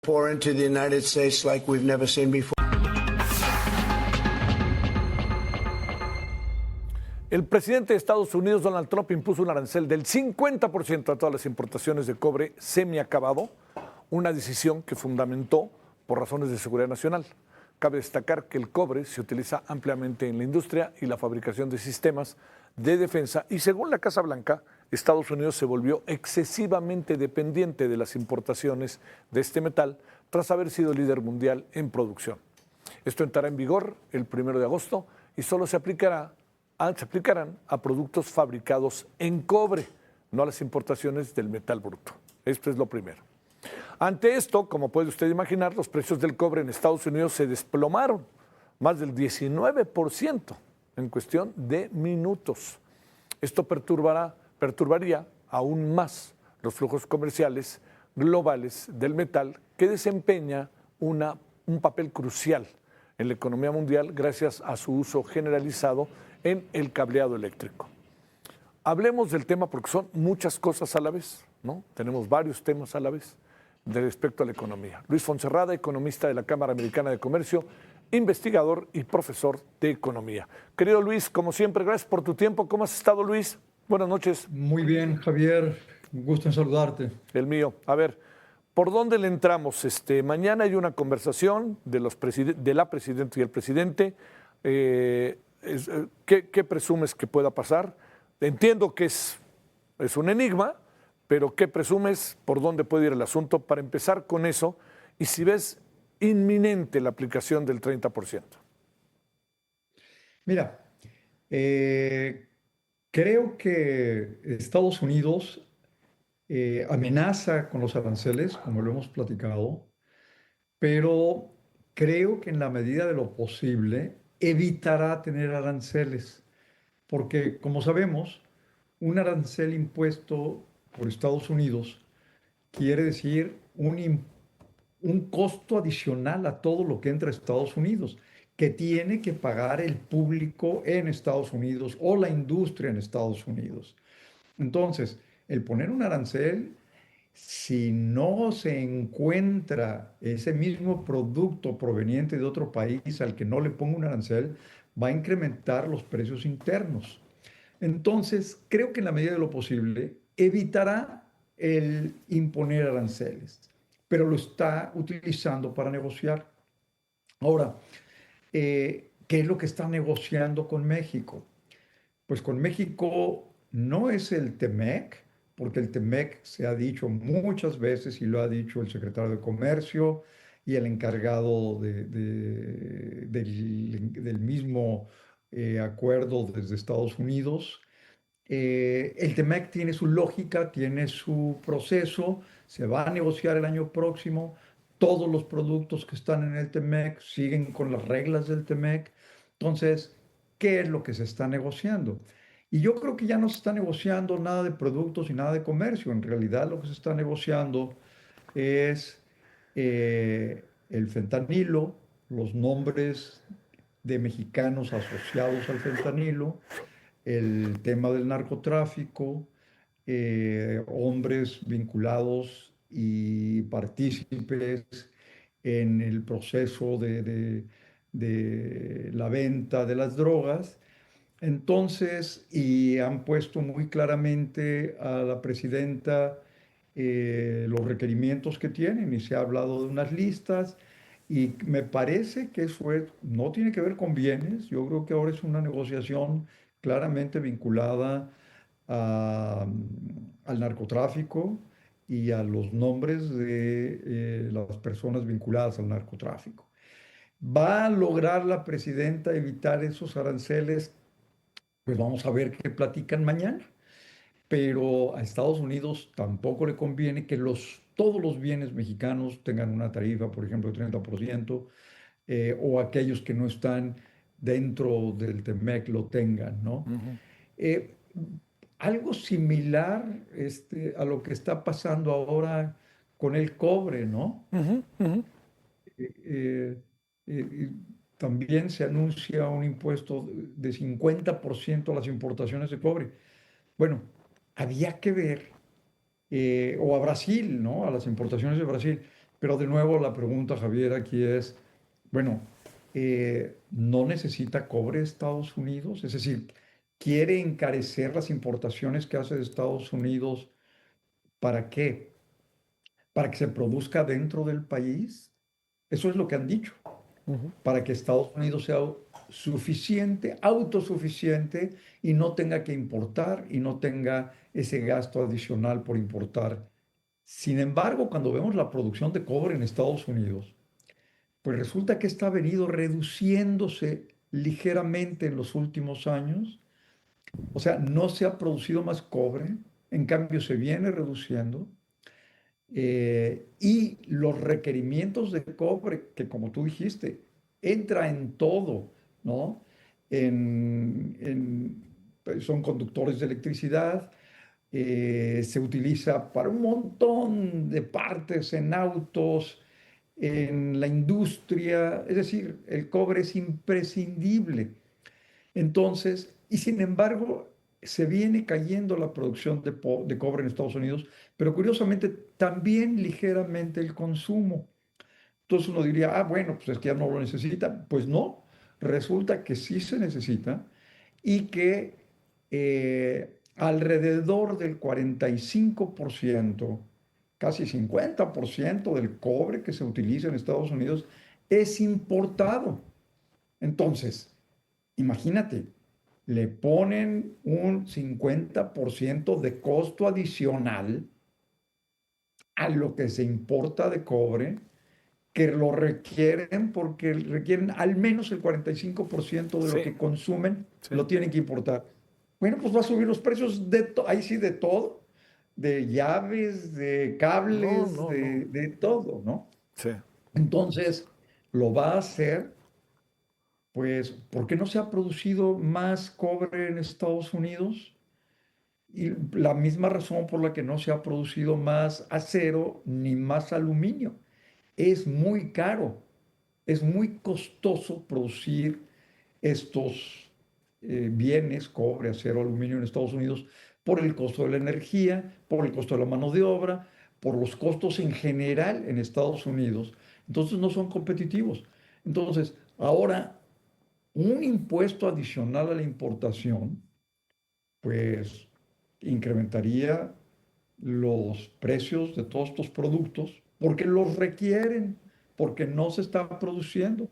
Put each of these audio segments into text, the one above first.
pour into the United States like we've never seen before. El presidente de Estados Unidos, Donald Trump, impuso un arancel del 50% a todas las importaciones de cobre semiacabado, una decisión que fundamentó por razones de seguridad nacional. Cabe destacar que el cobre se utiliza ampliamente en la industria y la fabricación de sistemas de defensa y, según la Casa Blanca, Estados Unidos se volvió excesivamente dependiente de las importaciones de este metal tras haber sido líder mundial en producción. Esto entrará en vigor el 1 de agosto y solo se aplicarán a productos fabricados en cobre, no a las importaciones del metal bruto. Esto es lo primero. Ante esto, como puede usted imaginar, los precios del cobre en Estados Unidos se desplomaron más del 19% en cuestión de minutos. Esto perturbaría aún más los flujos comerciales globales del metal, que desempeña un papel crucial en la economía mundial gracias a su uso generalizado en el cableado eléctrico. Hablemos del tema porque son muchas cosas a la vez, ¿no? Tenemos varios temas a la vez respecto a la economía. Luis Fonserrada, economista de la Cámara Americana de Comercio, investigador y profesor de economía. Querido Luis, como siempre, gracias por tu tiempo. ¿Cómo has estado, Luis? Buenas noches. Muy bien, Javier. Un gusto en saludarte. El mío. A ver, ¿por dónde le entramos? Mañana hay una conversación de la presidenta y el presidente. ¿Qué presumes que pueda pasar? Entiendo que es un enigma, pero ¿qué presumes? ¿Por dónde puede ir el asunto? Para empezar con eso, y si ves inminente la aplicación del 30%. Mira, creo que Estados Unidos amenaza con los aranceles, como lo hemos platicado, pero creo que en la medida de lo posible evitará tener aranceles, porque como sabemos, un arancel impuesto por Estados Unidos quiere decir un costo adicional a todo lo que entra a Estados Unidos, que tiene que pagar el público en Estados Unidos o la industria en Estados Unidos. Entonces, el poner un arancel, si no se encuentra ese mismo producto proveniente de otro país al que no le ponga un arancel, va a incrementar los precios internos. Entonces, creo que en la medida de lo posible evitará el imponer aranceles, pero lo está utilizando para negociar. Ahora, ¿qué es lo que está negociando con México? Pues con México no es el TEMEC, porque el TEMEC se ha dicho muchas veces y lo ha dicho el secretario de Comercio y el encargado del mismo acuerdo desde Estados Unidos. El TEMEC tiene su lógica, tiene su proceso, se va a negociar el año próximo. Todos los productos que están en el TEMEC siguen con las reglas del TEMEC. Entonces, ¿qué es lo que se está negociando? Y yo creo que ya no se está negociando nada de productos y nada de comercio. En realidad lo que se está negociando es el fentanilo, los nombres de mexicanos asociados al fentanilo, el tema del narcotráfico, hombres vinculados y partícipes en el proceso de la venta de las drogas. Entonces, y han puesto muy claramente a la presidenta los requerimientos que tienen y se ha hablado de unas listas y me parece que eso no tiene que ver con bienes. Yo creo que ahora es una negociación claramente vinculada al narcotráfico y a los nombres de las personas vinculadas al narcotráfico. ¿Va a lograr la presidenta evitar esos aranceles? Pues vamos a ver qué platican mañana. Pero a Estados Unidos tampoco le conviene que todos los bienes mexicanos tengan una tarifa, por ejemplo, de 30%, o aquellos que no están dentro del TEMEC lo tengan, ¿no? Eh, Algo similar a lo que está pasando ahora con el cobre, ¿no? Eh, eh, También se anuncia un impuesto de 50% a las importaciones de cobre. Bueno, había que ver, o a Brasil, ¿no? A las importaciones de Brasil. Pero de nuevo la pregunta, Javier, aquí es, bueno, ¿no necesita cobre Estados Unidos? Es decir, ¿quiere encarecer las importaciones que hace de Estados Unidos? ¿Para qué? ¿Para que se produzca dentro del país? Eso es lo que han dicho, Ujú. para que Estados Unidos sea suficiente, autosuficiente y no tenga que importar y no tenga ese gasto adicional por importar. Sin embargo, cuando vemos la producción de cobre en Estados Unidos, pues resulta que esta ha venido reduciéndose ligeramente en los últimos años. O sea, no se ha producido más cobre, en cambio se viene reduciendo. Y los requerimientos de cobre, que como tú dijiste, entra en todo, ¿no? Pues, son conductores de electricidad, se utiliza para un montón de partes en autos, en la industria, es decir, el cobre es imprescindible. Entonces, y sin embargo, se viene cayendo la producción de cobre en Estados Unidos, pero curiosamente también ligeramente el consumo. Entonces uno diría, ah, bueno, pues es que ya no lo necesita. Pues no, resulta que sí se necesita y que alrededor del 45%, casi 50% del cobre que se utiliza en Estados Unidos es importado. Entonces, imagínate, le ponen un 50% de costo adicional a lo que se importa de cobre, que lo requieren porque requieren al menos el 45% de lo Sí, que consumen, sí. lo tienen que importar. Bueno, pues va a subir los precios de ahí sí de todo, de llaves, de No, cables, no, no. de todo, ¿no? Sí. Entonces, lo va a hacer. Pues, ¿por qué no se ha producido más cobre en Estados Unidos? Y la misma razón por la que no se ha producido más acero ni más aluminio. Es muy caro, es muy costoso producir estos bienes, cobre, acero, aluminio en Estados Unidos, por el costo de la energía, por el costo de la mano de obra, por los costos en general en Estados Unidos. Entonces no son competitivos. Entonces, ahora un impuesto adicional a la importación, pues incrementaría los precios de todos estos productos porque los requieren, porque no se está produciendo.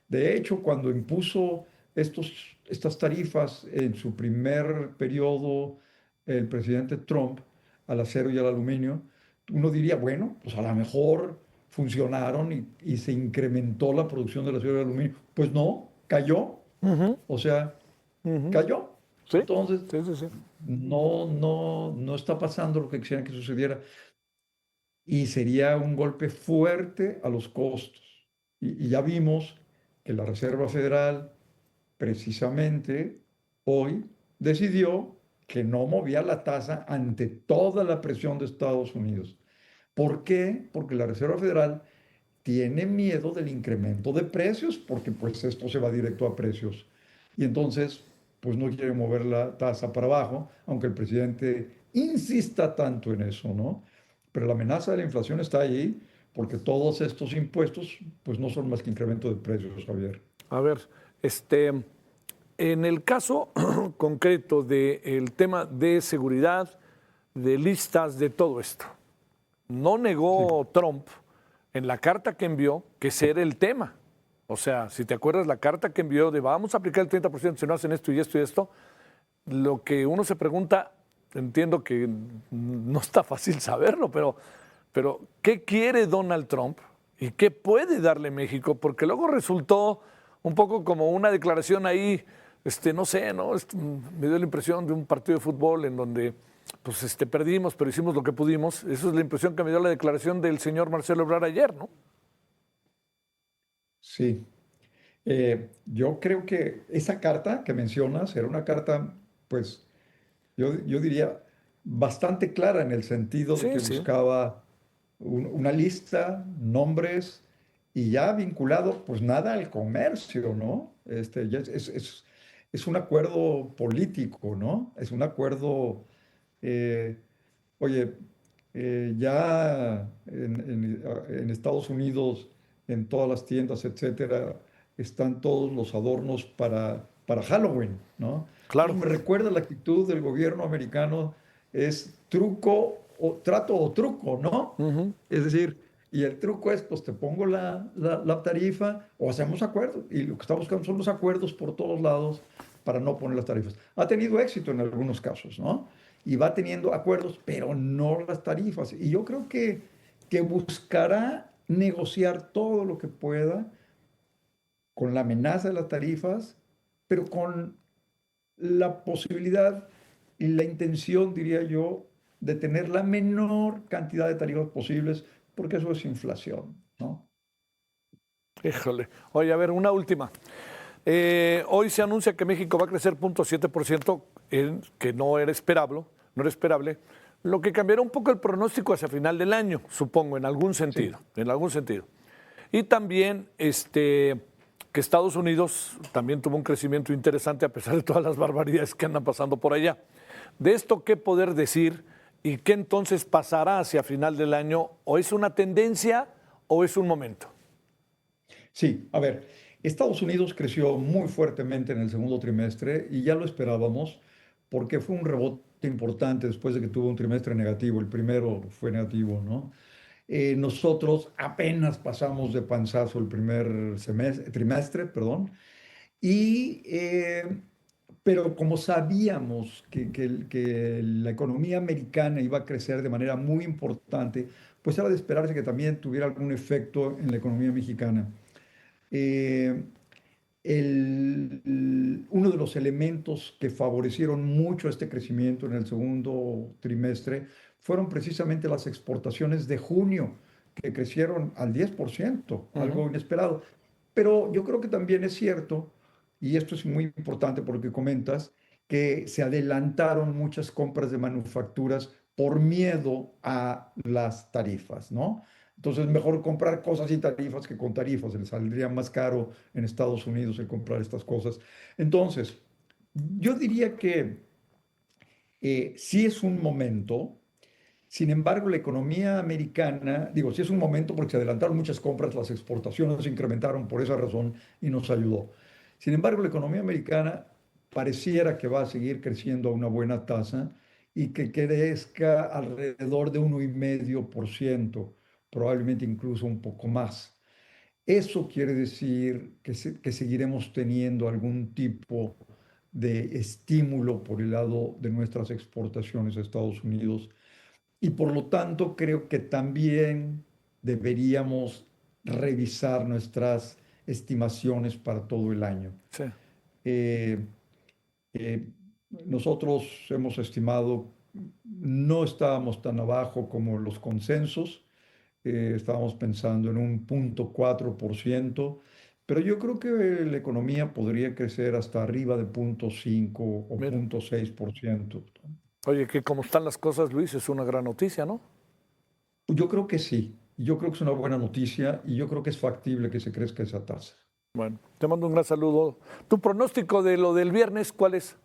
De hecho, cuando impuso estas tarifas en su primer periodo, el presidente Trump, al acero y al aluminio, uno diría, bueno, pues a lo mejor funcionaron y se incrementó la producción del acero y del aluminio. Pues no, cayó, Ujú, o sea, ujú. cayó. Sí, Entonces, sí, sí, sí. no está pasando lo que quisieran que sucediera y sería un golpe fuerte a los costos. Y ya vimos que la Reserva Federal precisamente hoy decidió que no movía la tasa ante toda la presión de Estados Unidos. ¿Por qué? Porque la Reserva Federal tiene miedo del incremento de precios, porque pues esto se va directo a precios. Y entonces, pues no quiere mover la tasa para abajo, aunque el presidente insista tanto en eso, ¿no? Pero la amenaza de la inflación está ahí, porque todos estos impuestos, pues no son más que incremento de precios, Javier. A ver, en el caso concreto del tema de seguridad, de listas, de todo esto, no Sí, negó Trump en la carta que envió que ese era el tema. O sea, si te acuerdas la carta que envió de vamos a aplicar el 30% si no hacen esto y esto y esto, lo que uno se pregunta, entiendo que no está fácil saberlo, pero ¿qué quiere Donald Trump y qué puede darle México? Porque luego resultó un poco como una declaración ahí, no sé, ¿no? Me dio la impresión de un partido de fútbol en donde pues perdimos, pero hicimos lo que pudimos. Esa es la impresión que me dio la declaración del señor Marcelo Ebrard ayer, ¿no? sí. Yo creo que esa carta que mencionas era una carta, pues, yo diría, bastante clara en el sentido de Sí, que sí. buscaba una lista, nombres y ya vinculado, pues nada al comercio, ¿no? Ya es un acuerdo político, ¿no? Es un acuerdo, eh, oye, Ya en Estados Unidos, en todas las tiendas, etcétera, están todos los adornos para Halloween, ¿no? Claro. Entonces me recuerda la actitud del gobierno americano, es truco o trato o truco, ¿no? Ujú. Es decir, y el truco es, pues te pongo la tarifa o hacemos acuerdos. Y lo que está buscando son los acuerdos por todos lados para no poner las tarifas. Ha tenido éxito en algunos casos, ¿no? Y va teniendo acuerdos, pero no las tarifas. Y yo creo que buscará negociar todo lo que pueda con la amenaza de las tarifas, pero con la posibilidad y la intención, diría yo, de tener la menor cantidad de tarifas posibles, porque eso es inflación, ¿no? Híjole. Oye, a ver, una última. Hoy se anuncia que México va a crecer 0.7%, que no era esperable, lo que cambiará un poco el pronóstico hacia final del año, supongo, en algún sentido, Sí. en algún sentido. Y también que Estados Unidos también tuvo un crecimiento interesante a pesar de todas las barbaridades que andan pasando por allá. De esto, ¿qué poder decir y qué entonces pasará hacia final del año? ¿O es una tendencia o es un momento? Sí, a ver, Estados Unidos creció muy fuertemente en el segundo trimestre y ya lo esperábamos porque fue un rebote importante después de que tuvo un trimestre negativo. El primero fue negativo, ¿no? Nosotros apenas pasamos de panzazo el primer trimestre, perdón, y, pero como sabíamos que la economía americana iba a crecer de manera muy importante, pues era de esperarse que también tuviera algún efecto en la economía mexicana. Eh, Uno de los elementos que favorecieron mucho este crecimiento en el segundo trimestre fueron precisamente las exportaciones de junio, que crecieron al 10%, Ujú. algo inesperado. Pero yo creo que también es cierto, y esto es muy importante por lo que comentas, que se adelantaron muchas compras de manufacturas por miedo a las tarifas, ¿no? Entonces, mejor comprar cosas sin tarifas que con tarifas. Les saldría más caro en Estados Unidos el comprar estas cosas. Entonces, yo diría que sí es un momento. Sin embargo, la economía americana, digo, sí es un momento porque se adelantaron muchas compras, las exportaciones se incrementaron por esa razón y nos ayudó. Sin embargo, la economía americana pareciera que va a seguir creciendo a una buena tasa y que crezca alrededor de 1,5%, probablemente incluso un poco más. Eso quiere decir que seguiremos teniendo algún tipo de estímulo por el lado de nuestras exportaciones a Estados Unidos y por lo tanto creo que también deberíamos revisar nuestras estimaciones para todo el año. Sí. Eh, eh, Nosotros hemos estimado, no estábamos tan abajo como los consensos, estábamos pensando en un 0,4%, pero yo creo que la economía podría crecer hasta arriba de 0,5 o Mira. 0,6%. Oye, que como están las cosas, Luis, es una gran noticia, ¿no? Yo creo que sí, yo creo que es una buena noticia y yo creo que es factible que se crezca esa tasa. Bueno, te mando un gran saludo. ¿Tu pronóstico de lo del viernes cuál es?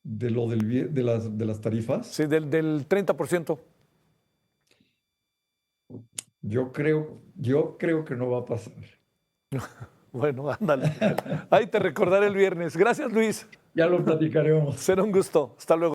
De lo de las tarifas, Sí, del 30%. yo creo que no va a pasar. Bueno, ándale. Ahí te recordaré el viernes. Gracias, Luis. Ya lo platicaremos. Será un gusto. Hasta luego.